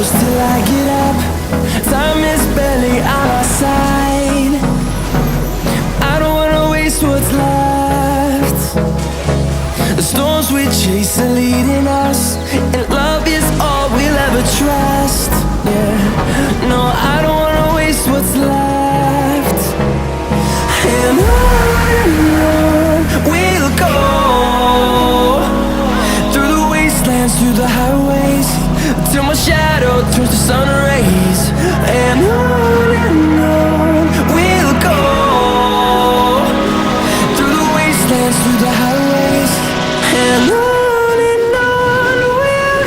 close till I get up. Time is barely on our side. I don't wanna waste what's left. The storms we chase are leading us, and love is all we'll ever trust. Yeah, no, I don't wanna waste what's left. And on we'll go, through the wastelands, through the highways, till my shadow turns to sun rays. And on we'll go, through the wastelands, through the highways, and on we'll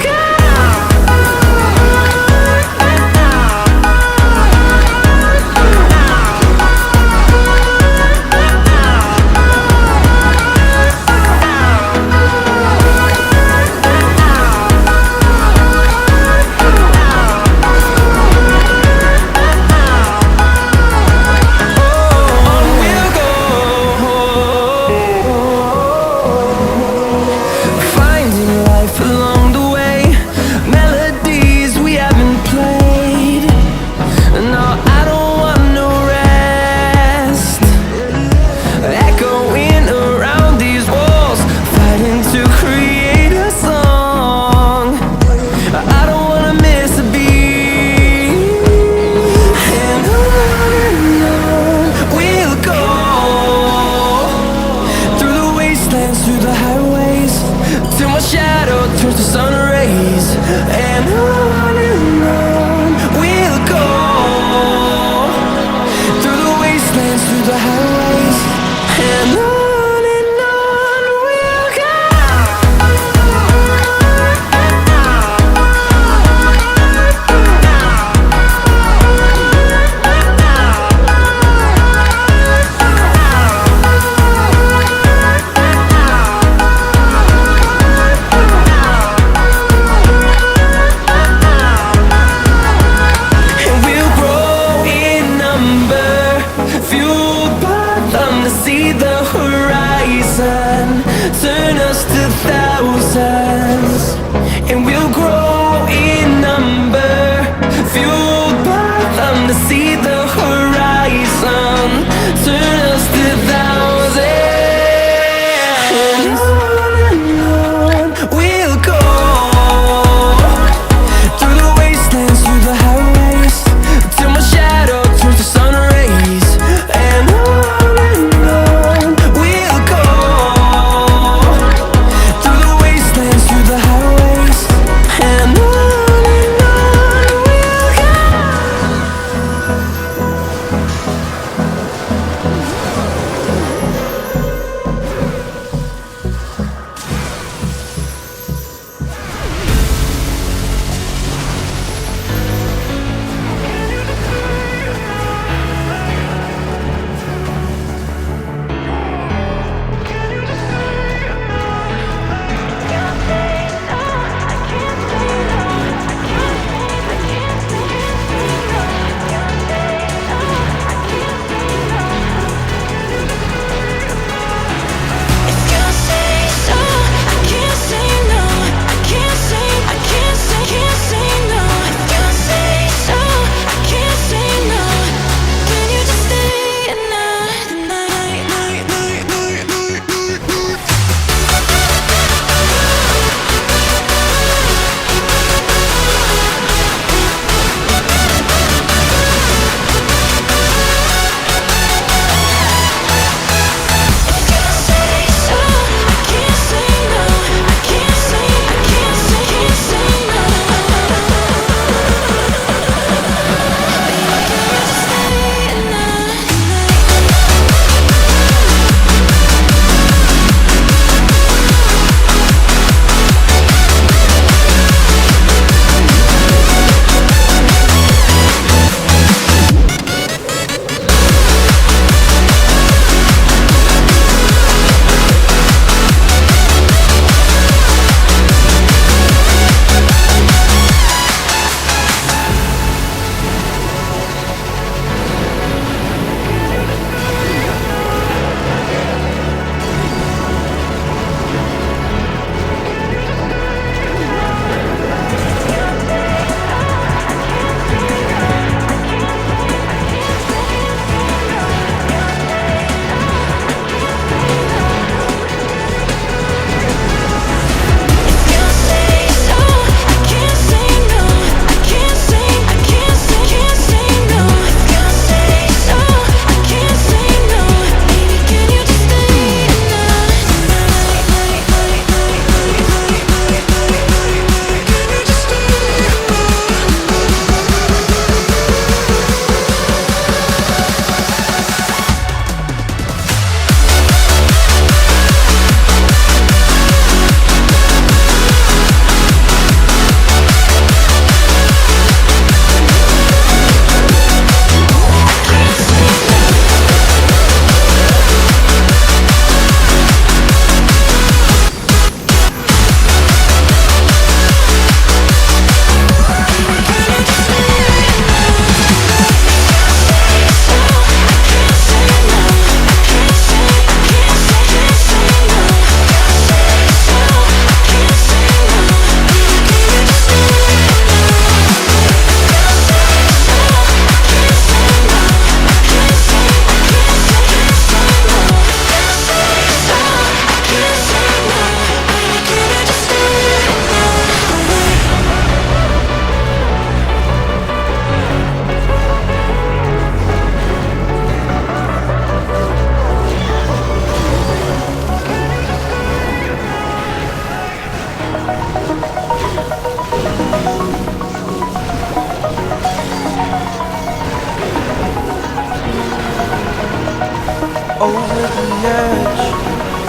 over the edge.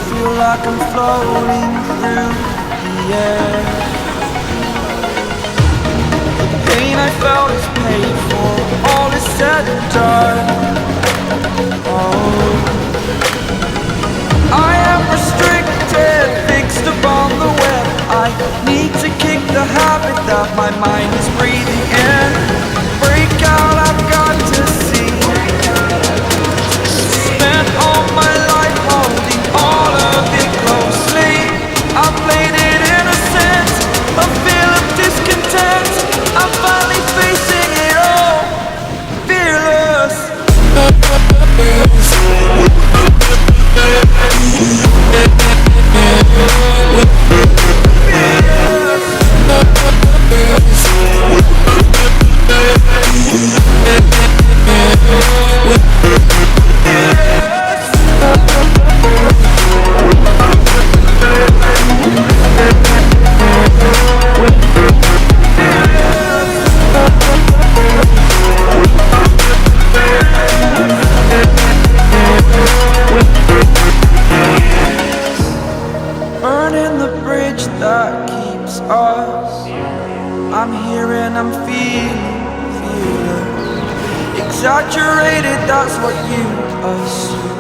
Feel like I'm floating through the air. The pain I felt is paid for, all is said and done. Oh, I am restricted, fixed upon the web. I need to kick the habit that my mind is breathing in. Break out, I've got to see. Spent all my life holding all of it closely. I played it innocent, a feel of discontent. I'm finally facing it all, fearless. Burning the bridge that keeps us. I'm here and I'm feeling exaggerated, that's what you assume.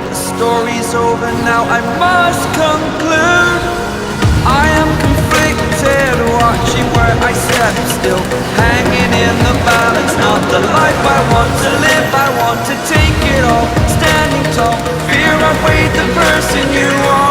The story's over now, I must conclude. I am conflicted, watching where I step still, hanging in the balance. Not the life I want to live, I want to take it all. Standing tall, fear I've weighed the person you are.